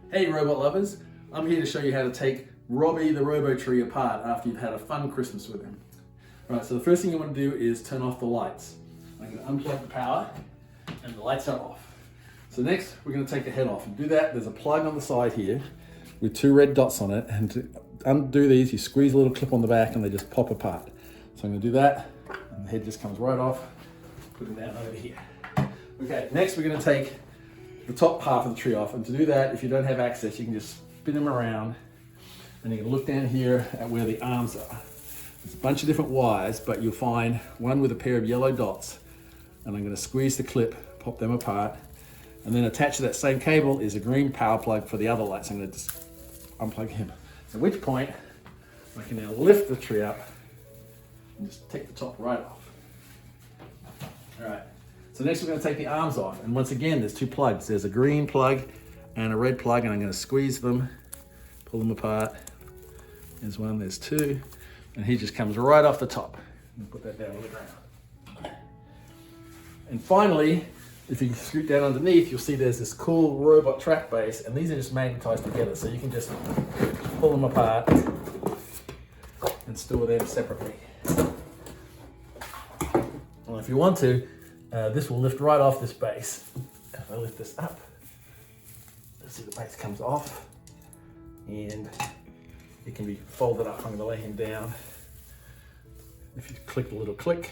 Hey robot lovers, I'm here to show you how to take Robbie the RoboTree apart after you've had a fun Christmas with him. Right, so the first thing you want to do is turn off the lights. I'm going to unplug the power and the lights are off. So next we're going to take the head off, and to do that there's a plug on the side here with two red dots on it, and to undo these you squeeze a little clip on the back and they just pop apart. So I'm going to do that and the head just comes right off, put it down over here. Okay, next we're going to take the top half of the tree off, and to do that, if you don't have access, you can just spin them around and you can look down here at where the arms are. There's a bunch of different wires, but you'll find one with a pair of yellow dots, and I'm going to squeeze the clip, pop them apart, and then attached to that same cable is a green power plug for the other lights. I'm going to just unplug him, at which point I can now lift the tree up and just take the top right off. All right. So next we're going to take the arms off, and once again there's two plugs. There's a green plug and a red plug, and I'm going to squeeze them, pull them apart. There's one, there's two, and he just comes right off the top. Put that down on the ground. And finally, if you scoot down underneath, you'll see there's this cool robot track base, and these are just magnetized together, so you can just pull them apart and store them separately. Well, if you want to, this will lift right off this base. If I lift this up, you'll see the base comes off and it can be folded up. I'm going to lay him down. If you click the little click,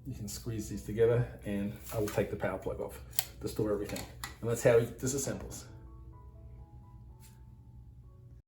you can squeeze these together, and I will take the power plug off to store everything. And that's how he disassembles.